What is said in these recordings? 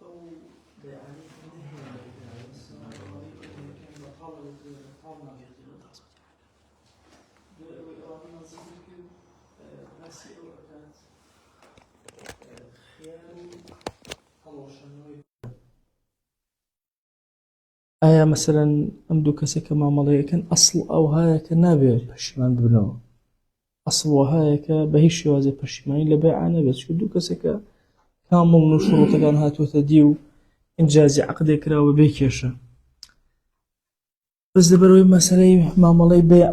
أو يعني آیا مثلا ئەم دوو کەسێکە مامەڵەیەکەن ئەسڵ ئەو هەیە کە نابێت پەشیمان ببنەوە، ئەسڵ هەیە کە بە هیچ شێوازێ پەشیمانی لە بەیعا نەبێت، چونکە دوو کەسێکە کامڵ و شوڕوتەکان هاتوۆتە دی و ئینجازی عەقدێک کراوە بێ کێشە. بەس لەبەرەوەی مەسەلەی مامەڵەی بەیع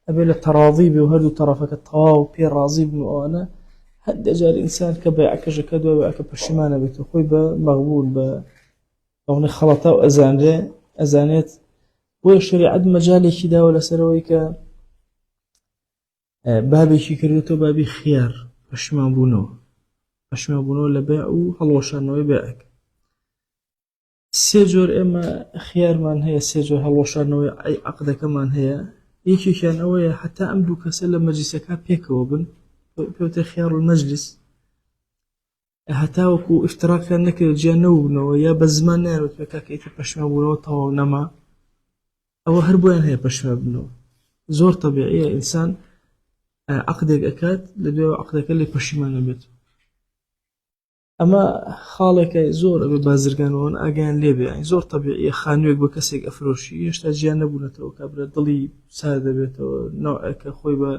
ئەبێ لە تەڕاضی بێ و هەردوو تەرەفەکە تەواو پێ ڕازی بن و ئەوانە هەندێ جار ئینسان کە بەیعەکەشەکە دوای بەیعەکە پەشیمان نەبێتەوە، خۆی بە مەغبون بە ئەوەی خەڵەتا و ئەزانێت. بۆیە شەریعەت مەجالێکی داوە لەسەرەوەی کە بابێکی کردوێتەوە بابی خیار، پەشیمان بوونەوە لە بەیع و هەڵوەشانەوەی بەیعەک. سێ جۆر ئێمە خیارمان هەیە، سێ جۆر هەڵوەشانەوەی عەقدەکەمان هەیە. یەکێکیان ئەوەیە حتا ئەم دوو کەسە لە مەجلیسەکە پێکەوە بن، پێوتە خیار المەجلیس، هەتا وەکو ئیفتراقیان نەکرێت جیا نەبوونەوە یا بە زمان نایەوێت پێکا کە ئیتر پەشیمان بوونەوە تەواو نەما، ئەوە هەر بۆیان هەیە پەشیمان بنەوە. زۆر تەبیعیە ئینسان عەقدێک ئەکات لە دوای عەقدەکە لێ پەشیمان نەبێت. ئەمە خاڵێکە زۆر ئەبێ بازرگانەوەن ئاگایان لێبێ، زۆر تەبیعیە خانوویەک بە کەسێک ئەفرۆشی هێشتا جیا نەبوونەتەوە کابرا دڵی سار دەبێتەوە، نەوعێکە خۆی بە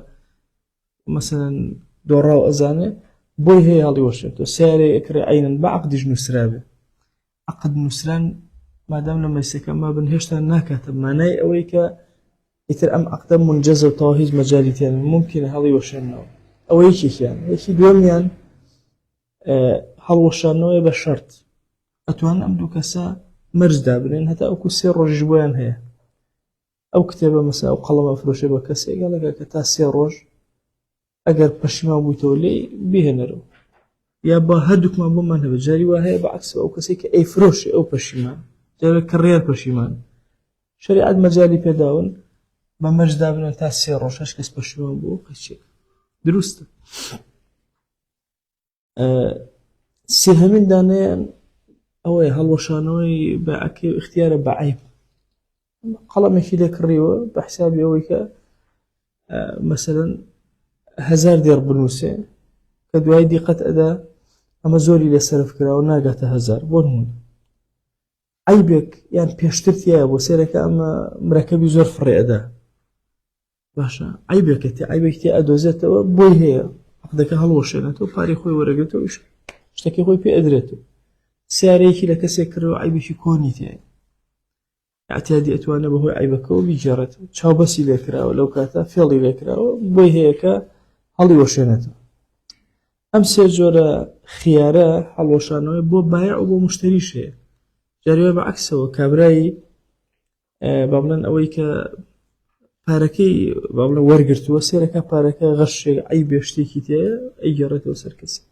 مەسەلەن دۆڕاو ئەزانێ، بۆی هەیە هەڵیوەشێتەوە. سیارەیە ئەکرێ عەینەن بە عەقدیش نووسرابێ، عەقد نووسران مادام لە مەجلیسەکە مابن هێشتا ناکاتە مانای ئەوەی کە ئیتر ئەم عەقدە مونجەزە و تەواو هیچ مەجالی تێ نیە، مومکینە هەڵیوەشێنەوە. ئەوە یەکێکیان. یەکی دووەمیان هەڵوەشانەوەی بە شەرت، ئەتوانن ئەم دوو کەسە مەرج دابنێن هەتا وەکو سێ ڕۆژیش بۆیان هەیە. ئەو کتێبە مەسەلا ئەو قەڵەمە ئەفرۆشێ بە کەسێک گەڵێکە کە تا سێ ڕۆژ ئەگەر پەشیمان بوویتەوە لێی بهێنەرەوە، یا با هەردووکمان بۆمان هەبێت. جاری وا هەیە بەعەکسەوە ئەو کەسێک کە ئەیفرۆشێ ئەو پەشیمان، جارێ کڕیار پەشیمان، شەریعەت مەجالی پێداون بە مەرج دابنێن تا سێ ڕۆژ، هەش کەس پەشیمان بوو قەچێک دروستە. سێهەمین دانەیان ئەوەیە هەڵوەشانەوەی بەیعەکەی و اختیارە بە عەیب. قەڵەمێکی لێ کڕیوە بە حسابی ئەوەی کە مەسەلەن 1000 دێڕ بنووسێ کە دوای دیقەت ئەدا ئەمە زۆری لێ سەرف کراوە ناگاتە 1000 بۆ نمونە. عەیبێک یان پێشتر تایە بۆ سێرەکە ئەمە مرەکەبی زۆر فڕێ ئەدا، باشە عەیبێکە تێ عەیبێک تێ ئەدۆزێتەوە، بۆی هەیە عەقدەکە هەڵوەشێنێتەوە، پارەی خۆی وەرەگرێتەوە، شتێکی خۆی پێ ئەدرێتەوە. سیارەیەکی لە کەسێک کردەوە عەیبێکی کۆنی تێیە، ئەعتیادی ئەتوانێت بەهۆی عەیبەکەەوە بیجێڕێتەوە، چاوبەسی لێکراوە لەو کاتە فێڵی لێکراوە، بۆی هەیە کە هەڵیوەشێنێتەوە. ئەم سێ جۆرە خیارە هەڵوەشانەوەی بۆ بایع و بۆ موشتەریش هەیە. جاریوە بەعەکسەوە کابرایی با بڵێن ئەوەی کە پارەکەی با بڵێن وەرگرتووە، سێرەکە پارەکە غەشێک عەیبێ شتێکی تێیە ئەیگێڕێتەوە سەر کەسێک.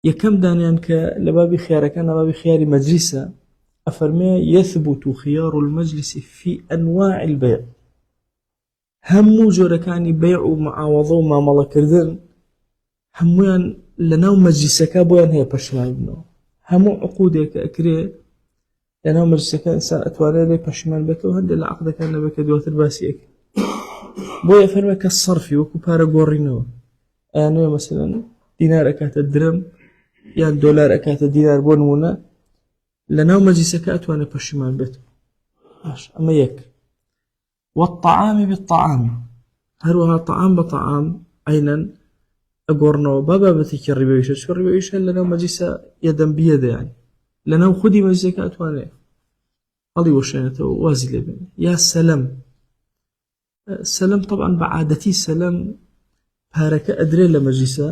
یەکەم دانیان کە لە بابی خیارەکان لە بابی خیاری مەجلیسە، ئەفەرمێ يثبت خيار المجلس في أنواع البيع. هەموو جۆرەکانی بەیع و معاوەضە و مامەڵەکردن هەموویان لەناو مەجلیسەکە بۆیان هەیە پەشیمان بنەوە. هەموو عقودێک کە ئەکرێ لەناو مەجلیسەکە ئینسان ئەتوانێت لێ پەشیمان بێتەوە، هەندێک لە عەقدەکان لەبێت کە دواتر باسی ئەکرێ. بۆیە فەرمێ کە سەرفی وەکو پارە گۆڕینەوە، ئەیانەوە مەسەلەن دینار ئەکاتە درەم یان دۆلار ئەکاتە دینار بۆ نمونە، لەناو مەجلیسەکە ئەتوانێت پەشیمان بێتەوە. باش ئەمە یەک. والطعام بالطعام، هەروەها طعام بە طعام عەینەن ئەگۆڕنەوە بە بابەتێکی ڕیبەویشە، چکە ڕیبەویشە لەناو مەجلیسە یەدەن بیەدە، یانی لەناو خودی مەجلیسەکە ئەتوانێت هەڵیوەشێنێتەوە وازی لێ بێنێ. یا سەلەم، سەلەم طبعاً بە عادەتی سەلەم پارەکە ئەدرێ لە مەجلیسە،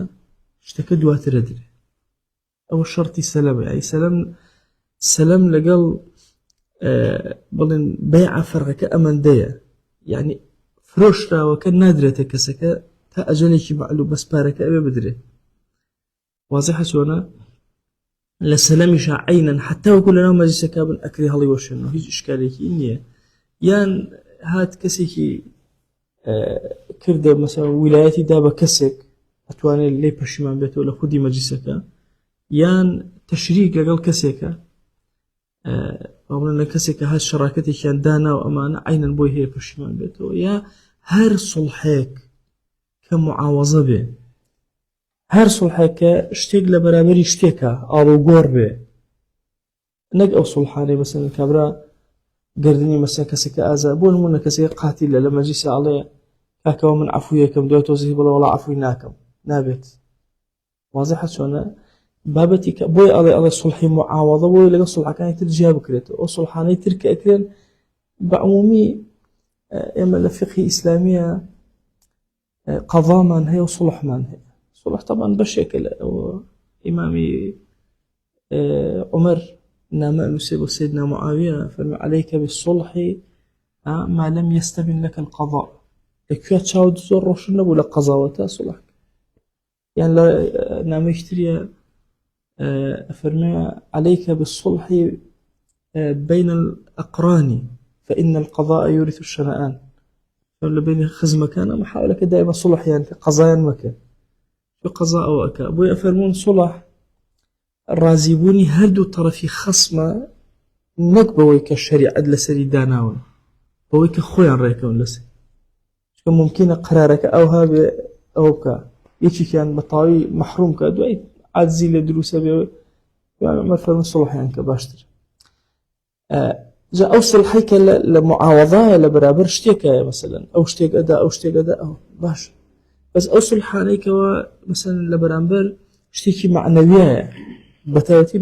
شتەکە دواتر ئەدرێ، ئەوە شەرتی سەلەمە. یعنی سەلەم لەگەڵ بڵێن بەیعە فەرقەکە ئەمەندەیە، یعنی فرۆشراوەکە نادرێتە کەسەکە تا ئەجەلێکی معلوم، بەس پارەکە ئەوێ بدرێ. وازحە چۆنە؟ لە سەلەمیشە عەینەن حتا وەکو لەناو مەجلیسەکە بن ئەکرێ هەڵیوەشێنەوە، هیچ ئیشکالێکی نییە. یان هات کەسێکی کردە مەسەڵەن ویلایەتی دا بە کەسێک ئەتوانێت لێ پەشیمان بێتەوە لە خودی مەجلیسەکە یان تەشریک لەگەڵ کەسێکە لە کەسێکە هەر شەڕاکەتێکیان دانا و ئەمانە عینەن بۆی هەیە پەشیمان بێتەوە یا هەر سڵحێک کە معاوەزە بێ هەر سڵحێک کە شتێک لە بەرامبەری شتێکە ئاڵوگۆڕ بێ نەک ئەو سڵحانەی مەسەڵەن کابرا گردنی مەسەڵەن کەسێکە ئازا بۆ نمونە کەسێک قاتیلە لە مەجلیسە ئەڵێ کاکەوە من عەفوی یەکەم دوای تۆزی بڵێ وەڵا عەفوی ناکەم نابێت واضحە چۆنە بابەتی کە بۆی ئەڵێ سڵحی معاوەضە بۆی لەگەڵ سڵحەکانی تر جیا بکرێتەوە ئەو سڵحانەی تر کە ئەکرێن بە عمومی ئێمە لە فقهی ئیسلامیە قەضامان هەیە و سڵحمان هەیە سڵح طبعاً بەشێکە لە ئیمامی عومەر نامە نووسێ بۆ سەیدنا معاویە فەرمێ عەلەیکە بالصلح ما لم يستبن لك القضاء لەکوێ چاوت زۆر ڕۆشن نەبوو لە قەزاوە تا سڵح یان لە نامەیەکی تریە فەرمێ عەلەیکە بالصلح بين الأقران فإن القضاء يورث الشنآن لە بینی خزمەکانە محاولەکە دائما صلح یان قەزایان مەکە قەزا ئەوە ئەکا بۆیە فەرموون صلح ڕازیبوونی هەردوو تەرەفی خەسمە نەک بەوەی کە شەریعەت لەسەری داناون بەوەی کە خۆیان ڕێکەون لەسەر چکە ممکنە قرارەکە ئەوها بێ ئەوە بکە یەکێکیان بە تەواوی مەحروم کە دوای عەجزی لێ دروستە بێ عومەر فەرمووی سڵحیان کە باشتر جا ئەو سڵحەی کە لە معاوەضایە لە بەرابەر شتێکایە مەسەلەن ئەو شتێک ئەدا ئەو شتێک ئەدا ئەو باش بەس ئەو سڵحانەی کەەوە مەسەلەن لە بەرامبەر شتێکی معنەویایە بەتایبەتی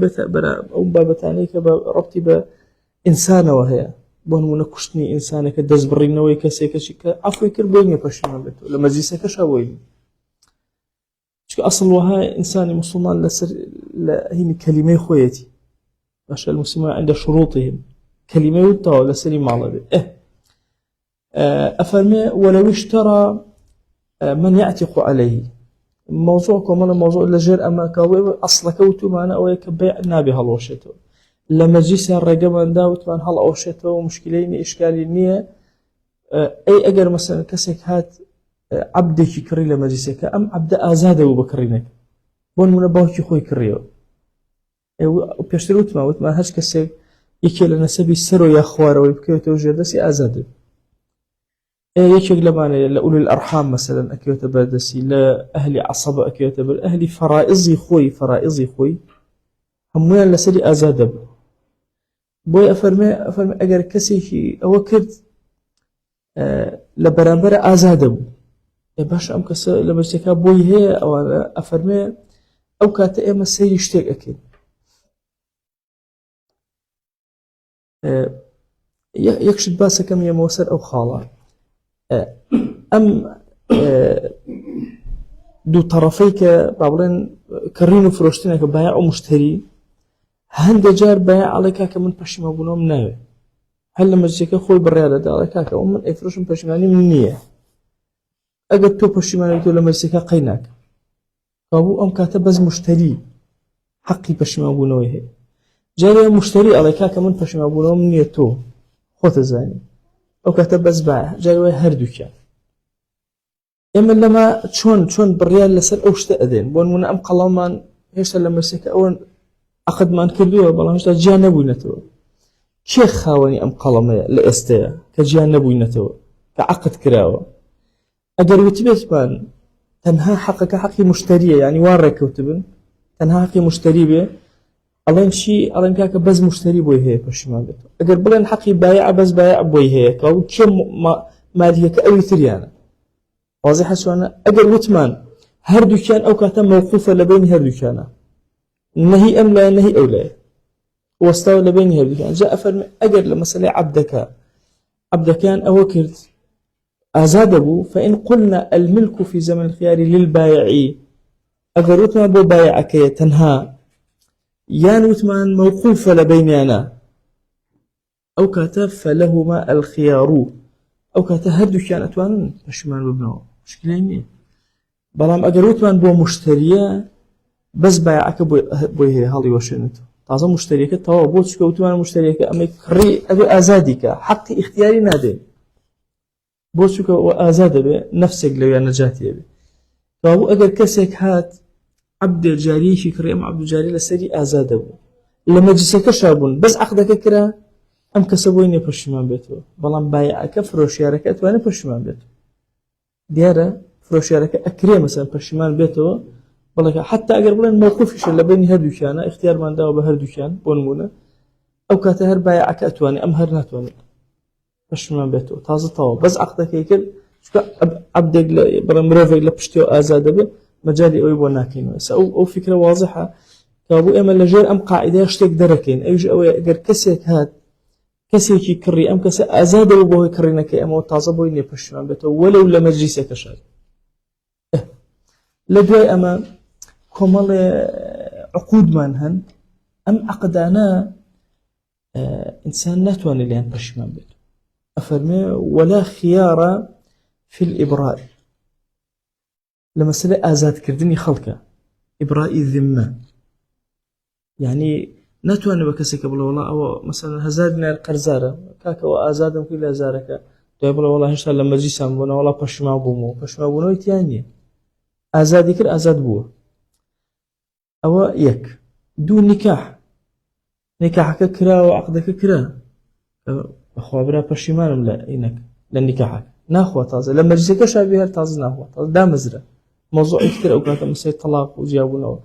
ئەو بابەتانەی کە بە ڕەبتی بە ئینسانەوە هەیە بۆ نمونە کوشتنی ئینسانەکە دەست بڕینەوەی کەسێکەشی کە عەفوی کرد بۆی نییە پەشیمان بێتەوە لە مەجلیسەکەشا بۆی چکە ئەسڵ وەها ئینسانی موسڵمان لەسەر لە هینی کەلیمەی خۆیەتی باشە المسلمون عند شروطهم كلمة وتوا لسري معلبة أفرمي ولو اشترى من يعتق عليه موضوع كمان موضوع لجر أما كوي أصل كوتو معنا أو يكبيع نابي هالوشته لما جيس الرجال من داوت من هالوشته ومشكلين إشكالي نية أي أجر مثلا كسك هات عبدك كري لما جيسك أم عبد آزاده وبكرينك بون من باوكي خوي كريو وبيشتروت ما هاش كسك یەکێ لە نەسەبی سەر و یا خوارەوەی بکەوێتەوە ژێردەسی ئازادە یەکێک لەمانەیە لە ئولوول ئەرحام مەسەلەن ئەکەوێتە بەردەسی لە ئەهلی عەسەبە ئەکەوێتە بەر ئەهلی فەرائیزی خۆی هەموویان لەسەری ئازادە بوو بۆی ئەفەرمێ ئەگەر کەسێکی ئەوە کرد لە بەرامبەرە ئازادە بوو باش ئەم کەسە لە مەجلیسەکە بۆی هەیە ئەوانە ئەفەرمێ ئەو کاتە ئێمە سەیری شتێک ئەکەین یەکشت باسەکەم یەمەوە سەر ئەو خاڵە ئەم دوو تەڕەفەی کە با بڵێن کڕین و فرۆشتنێکە بایع و مشتری هەندێک جار بایع ئەڵێ کاکە من پەشیمە بوونەوەم ناوێ هەر لە مەجلیسەکە خۆی بڕیا دەدا ئەڵێ کاکە من ئەیفرۆشم پەشیمانی من نییە ئەگەر تۆ پەشیمانی تۆ لە مەجلیسەکە قەی ناکە کابوو ئەم کاتە بەس مشتری حەقی پەشیمە بوونەوەی هەیە جارێ مشتری ئەڵێ کاکە من پەشیمە بوونەوەم نییە تۆ خۆتە زانی ئەو کاتە بەس بایع جارێ وای هەردووکیان ئێمە لەما چۆن بڕیان لەسەر ئەو شتە ئەدەین بۆ نمونە ئەم قەڵامان هێشتا لە مەجلیسەکە ئەوەن عەقدمان کردووە بەڵام هێشتا جیا نەبووینەتەوە کێ خاوەنی ئەم قەڵەمەیە لە ئێستەیە کە جیا نەبووینەتەوە کە عەقد کراوە ئەگەر وتبێتمان تەنها حەقەکە حەقی مشتریە یعنی وا ڕێکەوتبن تەنها حەقی مشتری بێ ئەڵێن چی ئەڵێن کاکە بەس مشتری بۆی هەیە پەشیمان بێتەوە ئەگەر بڵێن حەقی بایع بەس بایع بۆی هەیە کەوابوو کێ مالیەکە ئەوی تریانە واضحە چۆنە ئەگەر وتمان هەردووکیان ئەو کاتە مەوقوفە لە بینی هەردووکیانە نەهی ئەم لایە نەهی ئەو لایە وەستاوە لە بینی هەردووکیان جا ئەفەرمێ ئەگەر لە مەسەلەی عەبدەکان ئەوە کرد ئازادە بوو فإن قلنا الملك في زمن الخيار للبائع ئەگەر وتمان بۆ بایعەکەیە تەنها یان وتمان موقوفە لە بینیانە ئەو کاتە فلهما الخيار ئەو کاتە هەردووکیان ئەتوانن پەشیمان ببنەوە مشکلەی نییە بەڵام ئەگەر وتمان بۆ مشتریە بەس بایعەکە بۆی هەیە هەڵی وەشێنێتەوە تازە مشتریەکە تەواو بۆ چکە وتمان مشتریەکە ئەمەی کڕی ئەبێ ئازادیکە حەقی اختیاری نادەین بۆ چکە ئەوە ئازادە بێ نەفسێک لەویان نەجاتیە بێ كابو أجر كسك هات عبد الجاري في كريم عبد الجاري لسري آزاد أبو لما جسك شابون بس عقدك كرا أم كسبويني بشمان بيتو بلان بايع كفروش ياركت وأنا بشمان بيتو ديارة فروش ياركت أكري مثلا بشمان بيتو والله حتى أجر بلان موقفش اللي بيني هردو كان اختيار من داو بهردو كان بونمونا أو كاتهر بايع كأتواني أم هر نتواني بشمان بيتو تازة طاو بس عقدك يكل شو عبدك بلان مرافق لبشتيو آزاد أبو مجالي أوي بوناكين أو فكرة واضحة كابو إما لجير أم قاعدة يشتك دركين أيج أو أجر كسيك هاد كسيكي كري أم كس أزاد وبوه كرينا كي أما تعصبوا إني بشمان بيته ولو لمجلس كشال لدواي أما كمال عقود منهن أم عقدانا إنسان نتواني لين بشمان بيته أفرمي ولا خيار في الإبراء لما سلا أزاد كردني خلقه إبراء الذمة يعني نتواني بكسك بلا والله أو مثلا هزارنا القرزارة كاكا وآزادم كل هزارك تقول والله إن شاء الله لما جيسام بنا والله بشما بومو يتياني آزادي كر آزاد بوه أو يك دون نكاحك كرا وعقدك كرا أخوة برا بشمانم لا إنك لنكاحك ناخوة تازة لما جيسك شابيها تازة ناخوة تازة دا مزرة موضوع كتير أوقات مسي طلاق وجابونا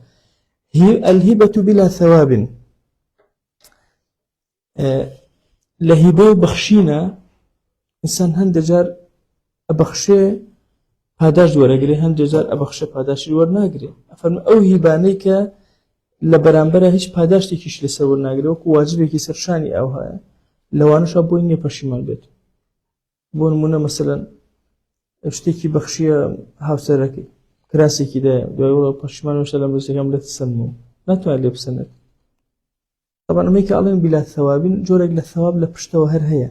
هي الهبة بلا ثواب لهبه بخشينا إنسان هندجار أبخشي پاداش دووەرەگرێ هەندێک جار ئەبەخشە پاداشی وەرناگرێ ئەفەرمێ ئەو هیبانەی کە لە بەرامبەرە هیچ پاداشتێکیش لەسەر وەرناگرێ وەکو واجبێکی سەرشانی ئەو هەیە لەوانەشە بۆی نییە پەشیمان بێت بۆ نمونە مەسەلەن شتێکی بەخشیە هاوسەرەکەی کراسێکی دایە دوای وەڵە پەشیمانەوەشە لە مەزەکەم لە سەنمەوە ناتوانێت لێ بسەنێت طبعا ئەمەی کە ئەڵێن بلا ثەوابین جۆرێک لە ثەواب لە پشتەوە هەر هەیە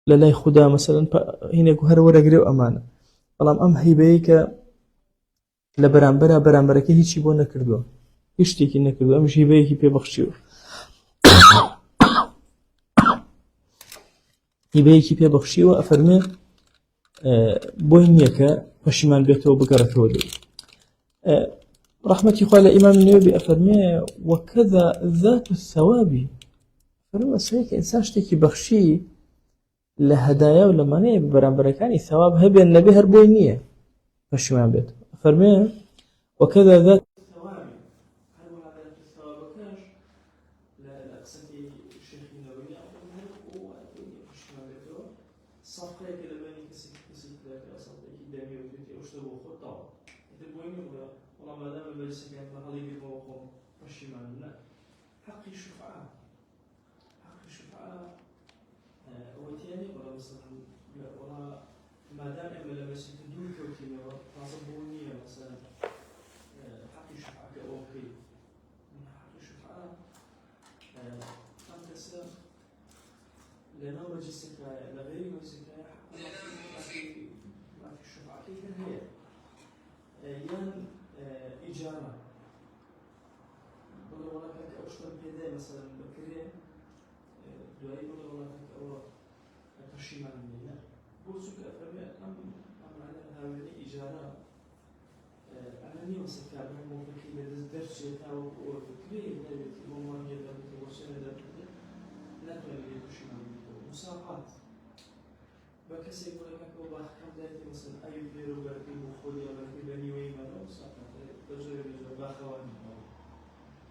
لەلای خودا مەسەلەن هینێک هەر وەرەگرێ و ئەمانە بەڵام ئەم هەیبەیە کە لە بەرامبەرەکە هیچی بۆ نەکردووە هیچ شتێکی نەکردووە ئەمش هیبەیەکی پێبەخشیوە هیبەیەکی پێبەخشیوە ئەفەرمێ بۆی نییە کە پەشیمان بێتەوە بگەڕێتەوە لێ رحمەتی خوا لە ئیمام نوێوی ئەفەرمێ وەکەذا ذات الثەواب فەرمووە سەیە کە ئینسان شتێکی بەخشی لە هەدایە و لەمانەیە بەرامبەرەکانی ثەواب هەبێن نەبێ هەر بۆی نییە پەشیمان بێت فەرمێ وەکەذا ذات الثەواب هەروەها ذات الثەوابەکەش لە قسەی شێخی نەوەوی ئەفەرمێ پەشیمان بێتەوە سەڵقەیەکە لە بینی کەسێکی کە سەڵقەیەکی دەمێ و توێتی ئەو شتە بۆ خۆت تاوە ئیتر بۆی نییە وەڵام مادامە مەجلیسەکەیان لە هەڵی گرمەوە خۆم پەشیمان نە حەقی شوفعە وتياني ولا مثلا ولا ما دام إما لما يسكتون كوتينا تعصبوني مثلا حق الشفعة كأوكي من حق الشفعة خمسة سنة لنا مجلسك لغير مجلسك ما في الشفعة كيف هي ين إجارة ولا كأشتر بيدي مثلا بكرين دوائي ولا پشیمان نییە بۆ چونکە ئەفەرمێ ئەم هاوێنەی ئیجارە ئەمە نییە مەسەل کاربن مۆڵەکەی لەدەست دەرچێتەوە ئۆرکرێ نەبێتی بۆ مانگێ دەبێت بۆ شوێنە دەبێت ناتوانێت لێ پشیمان بێتەوە مساقات بە کەسێک بڵێکەکەەوە باخەکەم دایەتی مەسەل ئەوی لێرە و بەرەکەی بۆ خۆی یا بەرەکەی بە نیوەی مەرە مساقات بە زۆر باخەوانەوە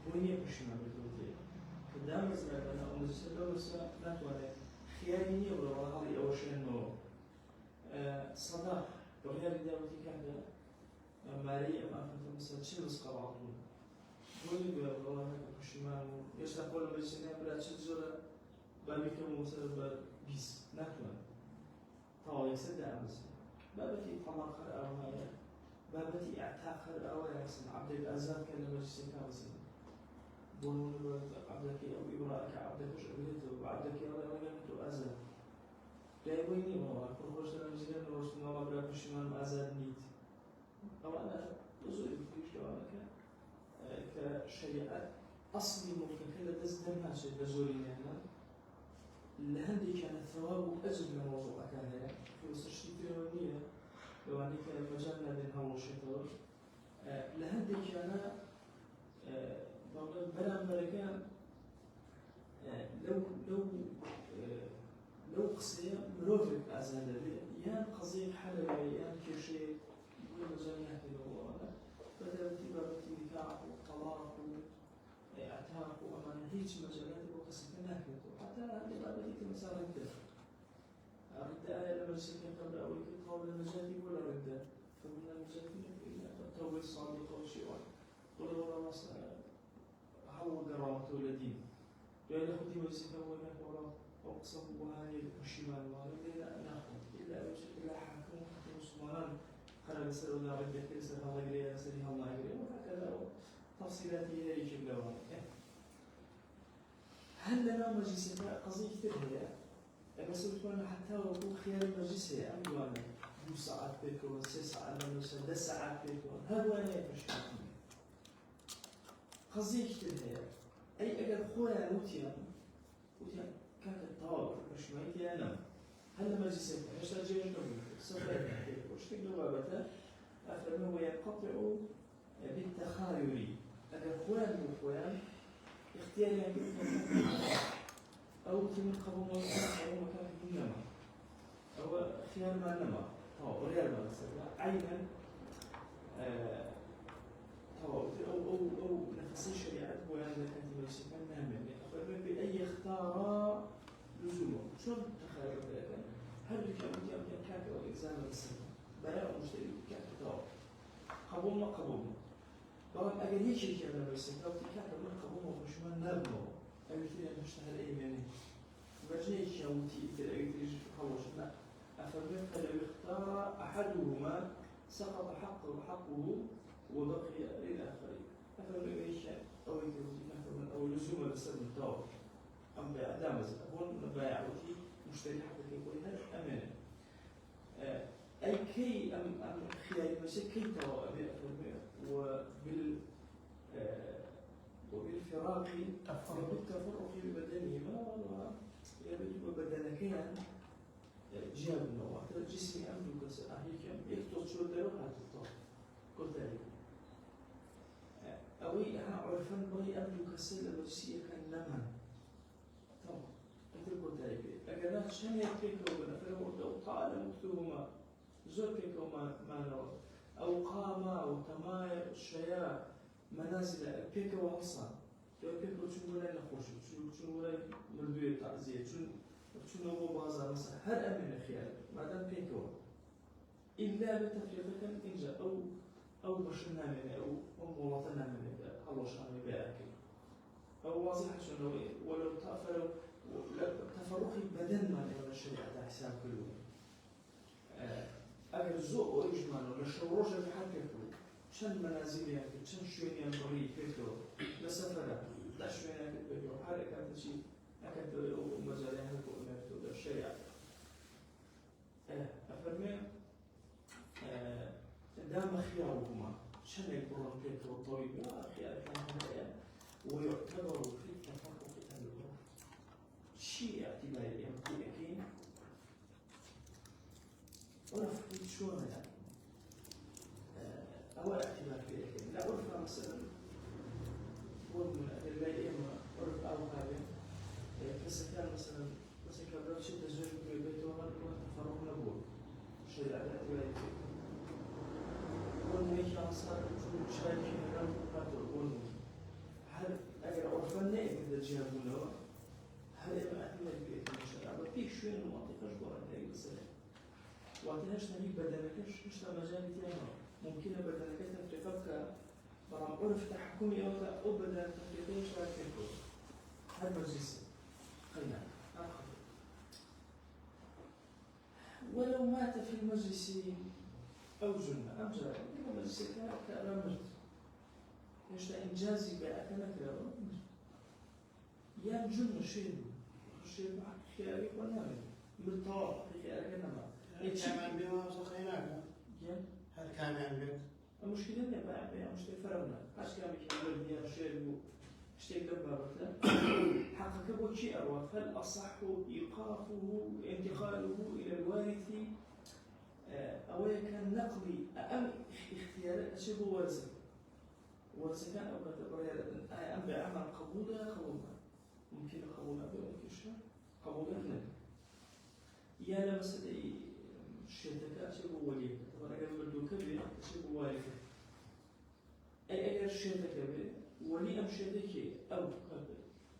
بۆ نییە پشیمان بێتەوە تێ کە دامەزراکەنە ئەو مەجلیسە لەو مەسەلە ناتوانێت خياري نية ولا هذه أول شيء إنه صداق وغير دعوتي كهذا مالي أم أنت مثلا شيء رزق بعضهم قولي والله هيك بشمال يشرح كل بيسنا بلا شيء زورا بابيكم مثلا بيس ناكل طاوع يسد أمس بابتي طلاق خير أو هاي بابتي اعتاق خير أو مثلا عبد الأزهر كان مجلسين كامسين بقول عبدك أو إبراك عبدك شغلته وعبدك الله وجنته أزل جاي ويني والله كل خوش أنا مزيان وش نوع برا بشمان أزل نيت أو أنا بزوج في شو أنا كشريعة أصلي ممكن كذا تزدم هالشيء بزورين هنا لهندي كان الثواب أجل من موضوع كهذا في وسط الشيء لو أني كان مجال بين ڕۆشێتەوە لە هەندێکیانە بەرامبەرەکان لەو قسەیە مرۆڤێک ئازاد دەبێت یان قەزەیەک حەلەوێ یان کێشەیەک بۆ مەجال ناکەنەوە بەدەوەتی بابەتی نیکاح و تەلاق و عتاق و ئەمانە هیچ مەجالاتی بۆ کەسەکە ناکرێتەوە حتا هەندێک بابەتی کە مەسا ڕەنگە ڕەنگە ئایا لە مەجلسەکە قبل ئەوەی کە تەواو لە نەجاتی بۆ لە ڕەنگە فەرموویە نەجاتی تەوبەی صادقە و شێوان وەڵێ وەڵا ڕاستە هەوڵ گەڕاوەتەوە لە دین دوای لە خودی مەجلسەکە وەڵا وەڵا ئەو قسە وهانەیە پشیمان وڵا لێرە ناخۆم ئیلا ئەوە حاکم و حتی مسلمانان قرار لەسەر ئەو داڕێت لەسەر هەڵەگرێ لەسەری هەڵناگرێ وهكذا تفصيلات هي جملة هل لنا مجلس قضية كتير هي بس بتكون حتى لو خيار المجلس هي أم يوانا 2 ساعات بيكون 6 ساعات لما نوصل 10 ساعات بيكون هذا وين يفرش قضية كتير هي أي أجل خويا وتيان كانت الطوابع مش ما يجي أنا هل مجلس إيش تجي نقول سفر وش تقول بابته أفرمه ينقطع بالتخايل أجل خوان وخوان اختيار يمكن أو تمن قبل أو مكان في النما أو خيار ما نما أو غير ما مثلا عينا أو نفس الشريعة وأنا كنت بيسمى نعمل أفرمي بأي اختار لزومه شلون تخيل ذلك هل يمكن كافي أو إجزام السنة بلاء مشتري كافي قبول ما قبول طبعا أجل هيك شيء كذا بس لو تكاد من قبول مش من نرمو أجل فينا نشتغل إيماني وجهي شوتي إذا أجل خلص لا أفرمي فلو اختار أحدهما سقط حقه وبقي للآخرين أفرمي أي شيء أو يكون أو لزوم بسبب الدور أم بإعدام هون بايعوتي مشتري حقك يقول هذا أمانة أي كي أم خلال المسيح كي ترى أبي أفرمي وبالفراق بالتفرق ببدنهما يبدو بدنكيا جاب النوع جسمي أمدو كسأهيك يكتب شو الدروح هتطور قلت لك أوي عرفان بغي أمدو كسل الوجسية كان لمن طبعا أنت قلت لك أجل شن يكفيك وبنفره أو طال مكتوهما زركك وما نرى أو قام أو تماير الشياء منازل بيك وحصان يو بيك شو ولا نخوش شو ولا مردوية تعزية شو هو بازار مثلا هل أمن خيال ما دام بيك إلا بتفريطك إنجا أو بشرنا منه أو مواطننا منه الله شانه بأكل أو واضح شنو ولو تأفلوا تفرق بدن ما ولا الشريعة حساب كله أجل الذوق وإجماله للشروج بحركته شن منازل يعني شن شوين ينبغي فيكو لسفرة لا شوين يعني فيكو حركة شيء أكيد ومجال يعني كونه الشريعة أفرمي دام خيارهما شن يكبرون فيكو الطويل خيار كان ويعتبر في التفرق الأمر شيء اعتباري يمكن ورفض شلون يعني أول اعتبار في الكلمة لا أرفع مثلا هو من الأدلة إما أرفع أو هذا فسكان مثلا كان شدة زوج في البيت ومن تفرق نبوه شيء الاعتبار والميشان صار شايف هنا وقاتل هل أجر أرفعنا إذا الجهة منه هل ما اعتبار في الكلمة بفيك شوية المنطقة جبرا هاي السنة وعندناش نجيب بدنكش مش مجال تاني ممكن بدنك تفرقك برام عرف تحكمي أو بدن تفريقين شوية كيكو هذا مجلس خلينا آخر ولو مات في المجلس أو جنة أم جرى المجلس كألا مرت يشتى إنجازي بأك نكرة يان جنة شيء معك خياري ونعمل مرتاح خياري نعمل كان بما سخيناك هل كان عندك المشكلة إن بقى مشكلة فرقنا عشان كان بيكمل بيها شيء اشتيك دبابة حقق أول شيء أروى فالأصح إيقافه انتقاله إلى الوارث أو كان نقضي أم أشي هو ورثة ورثة أو كتبرير أم بعمل قبولها قبولها ممكن قبولها ممكن شو قبولها نبي يا لا بس الشيتك أشي هو ولي طبعا أجر بدو كبير أشي هو والي أي أجر الشيتك كبير ولي أم شيتك أو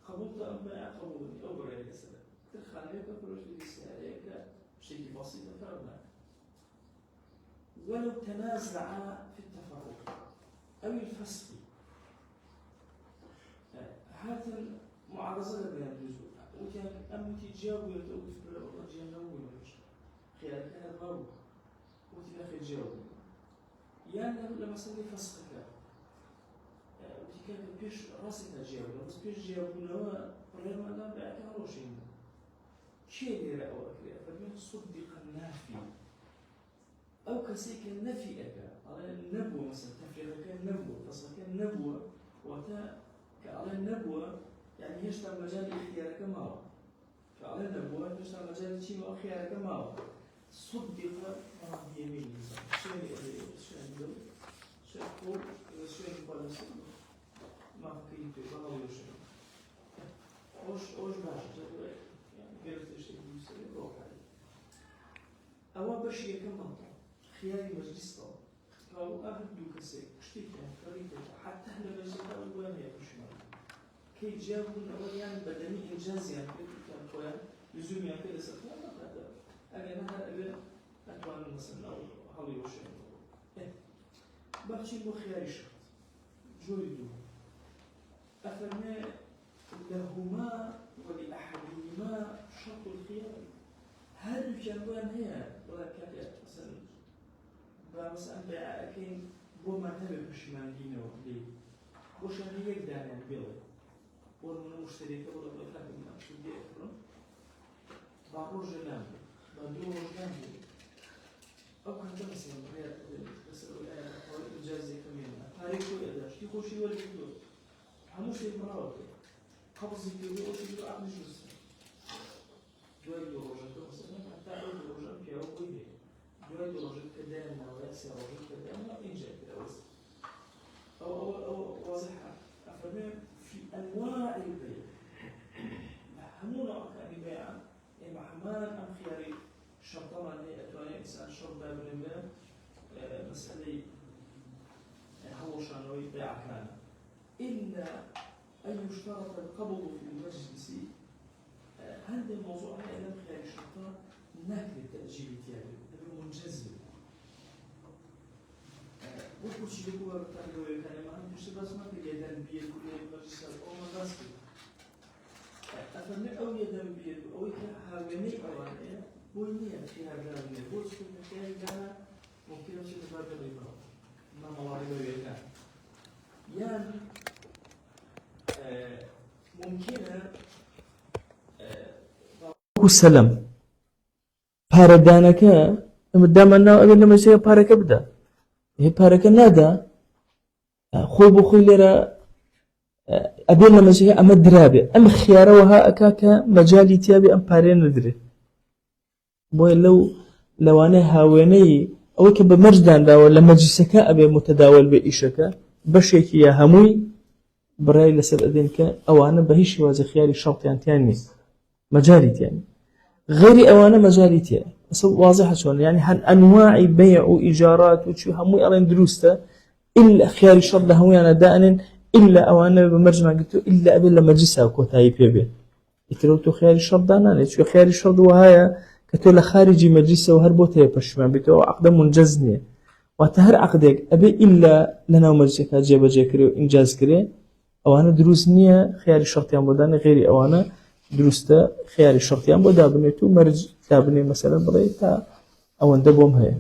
قبولته أم بيع قبولني أو برير كسر تخليه كفروش للسعر شيء بسيط فرنا ولو تنازع في التفرق أو الفصل هذا المعارضة بين الجزء وكان أم تجاوب يتوقف في الأرض جنوب ولا خيال كان ضرب وتناخذ جاوب يعني لما سوي فصل وتكان بيش راسي تجاوب بس بيش جاوب نوا بريم ما دام بعك هروشين شيء غير أو أكله فبين صدق النافي أو كسيك النفي أكا على النبوة مثلا تفريغ كان نبوة تصل كان نبوة وتا كعلى النبوة يعني يشتغل مجال اختيارك معه كعلى النبوة يشتغل مجال شيء اختيارك معه صدق يمين شيء فوق شيء يقول ما كيف يقول شيء أوش باش يعني غير شيء يسوي روح أو باش يكمل خيار مجلس أو أهل دوكسي كشتي كريته حتى إحنا مجلس أول وين يكشمل كي جابوا الأول يعني بدني إنجاز يعني كان خويا لزوم يعني كده سفر ما هذا أنا هذا أتوان مثلا أو حاولي وشيء بحشي بخيار شرط جويدو أفرنا لهما ولأحدهما شرط الخيار هل الجوان هي ولا كذا مثلا بأكين بو ما تبي بشمان دينه لي بوش هي يقدر يعني بيله ومن المشترك ولا بيفهم من شو بدي أفهم بعروج نام بدور نام أو كنت مثلا غير بس الآن أقول إجازة كمان تاريخ وإداش يخشي ولا يدور هموش المرات قبض يدور وش يدور عم يجلس جوي يدور مثلا حتى يدور في أول جوي يدور كدانا ويأسر رجل كدانا إنجاز الأوز أو واضحة أفرمي في أنواع البيع همونا أكاد بيع إما حمان أم خياري شرطنا اللي أتواني إنسان شرط باب الربا مسألة هو شانوي بيع كان إلا أن يشترط القبض في المجلس هذا الموضوع هذا إلى خياري شرطة ناكل التأجيل تيابي هذا منجزم وكل شيء هو بتعمله الكلام عن مش بس ما تجي يدان بيد كل مجلس أو ما بس أفهم أو يدان بيد أو يهاجمني أو أنا بوني في هذا النبوس في المكان ده ممكن أمشي بباب الربا ما موارد وياك يعني ممكن السلام باردانك مدام أنه أبي لما يصير بارك بدأ هي بارك نادا خوي بخوي لرا أبي لما يصير أم درابة أم خيارة وها أكاك مجالي تيابي أم بارين ندري بوي لو أنا هاويني أو كبمرجدان دا ولا مجلسك أبي متداول بإيشك بشيك يا هموي براي لسبب أذنك أو أنا بهيش وازي خياري شرط يعني تاني مجالي تاني غيري أو أنا مجالي تاني بس واضحة شلون يعني هن أنواع بيع وإيجارات وشو هموي أرين دروسته إلا خياري شرط هموي أنا دائما إلا أو أنا بمرجع قلت إلا أبي لما مجلسها كوتاي بيبي يتلوتو خياري شرط أنا شو خياري شرط وهاي كتولا خارجي مجلسه وهربوته بشمان بتو عقد منجزني وتهر عقدك أبي إلا لنا ومجلسك جيب جاكري وإنجاز كري أو أنا دروس نية خياري شرطيان بودان غيري أو أنا دروسته خياري شرطيان بودابني تو مرج دابني مثلا بريتا أو اندبهم هي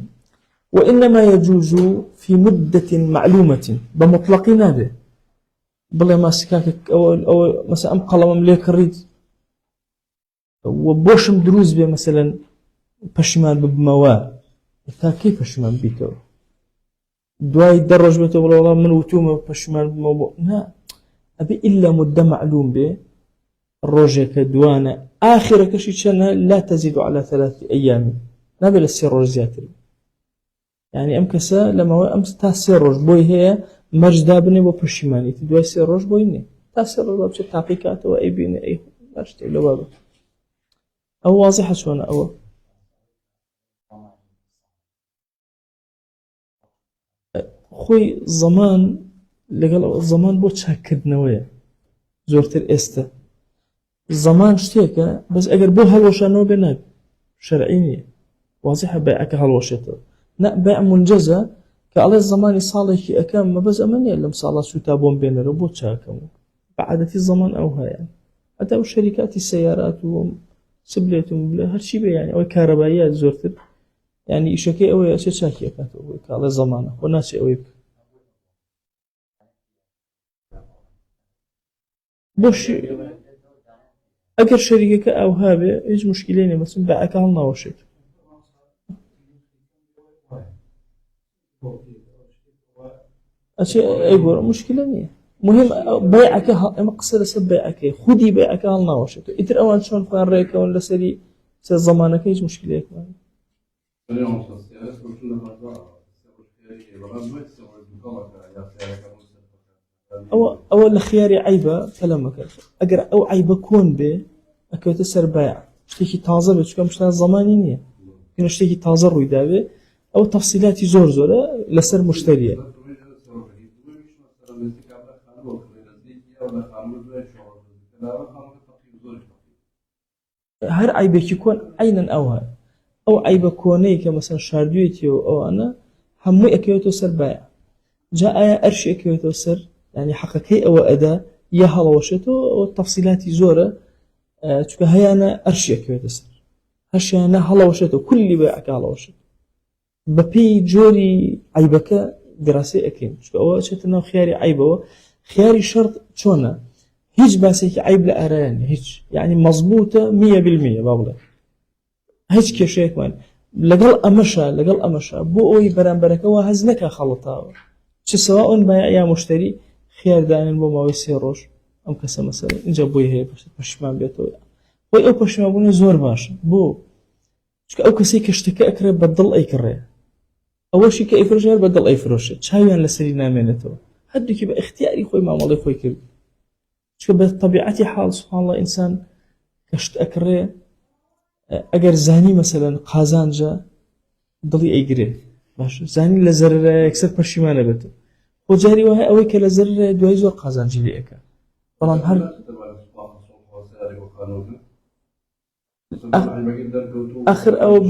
وإنما يجوز في مدة معلومة بمطلق نابه بلا ما سكاكك أو مثلا أم قلم مليك الريد وبوشم دروز به مثلا پشمان بموا تا كيف پشمان بيتو دواي درج بيتو والله من وتوم پشمان بموا لا أبي إلا مدة معلوم به الروجة كدوانة آخر كشي شنا لا تزيد على 3 أيام نبي السر رجاتري يعني أم كسا لما هو أمس تاسير روج بوي هي مرج دابني بو برشيماني تدوي سير روج بوي ني تاسير روج بابش تحقيقات وأي بيني أي مرج تقول بابا أو واضحة شلون أو خوي زمان لقال زمان بو تشاكدنوية زورتر استا زمان شتيكا بس أجر بو هالوشانو بناب شرعيني واضحة بيعك هالوشته نا بيع منجزة كعلى الزمان صالح أكام ما بس أمني إلا مصالح سوتابون بين الروبوت شاكم بعدة الزمان أو هاي يعني حتى الشركات السيارات وسبليتهم هالشي يعني أو كهربائيات زورتر يعني شكي أو أشياء شاكية كاتو كعلى الزمان وناس أو بوش أجر شركة أو هابة إيش مشكلة مثلا بيعك هالناوشت أشياء أيبور مشكلة نية مهم بيعك مقصد سب بيعك خدي بيعك هالناوشت إتر أول شلون كان ريكا ولا سري زمانك إيش مشكلة كمان أو الخياري عيبة كلامك أجر أو عيبة كون به أكيد تسر بيع اشتكي تازة بتشوف مش لازم زماني نية كنا اشتكي تازة رويدا به أو تفصيلاتي زور زورة لسر مشتريه هر عيبك يكون عينا أوها أو عيب كوني كمثلا شاردويتي أو أنا هم أكيوتو سر بيع جاء أرش أكيوتو سر يعني حقيقي أو أداة يهلا وشتو والتفصيلات زورة تشوف هي أنا أرش أكيوتو سر هش أنا هلا وشتو كل بيعك هلا وشتو ببي جوري عيبك دراسي أكيد شو أول شيء إنه خياري عيبه خياري شرط شونه هيج باسيك عيب لأراني هيج يعني مضبوطة 100% بابلا هيج كشيك من لقل أمشى بو أوي بران بركة وهزنك خلطها شو سواء بيع يا مشتري خيار دائما بو ما يصيروش أم كسا مثلا إن جابوي هي باش ما بيتو وي أو باش ما بوني زور باش بو شو أو كسي كشتكى أكره بدل أي كره أول شيء كيفرش غير بدل أي فروش شايان لسري نامينته هدو كي اختياري خوي ما مالي خوي كل شو بطبيعتي حال سبحان الله إنسان كشت أكره أجر زاني مثلا قازانجا ضلي أيجري باش زاني لزر يكسر برشيمانة بتو وجاري وهاي أوي كلا زر دويزور قازانجي ليك طبعا هر آخر أو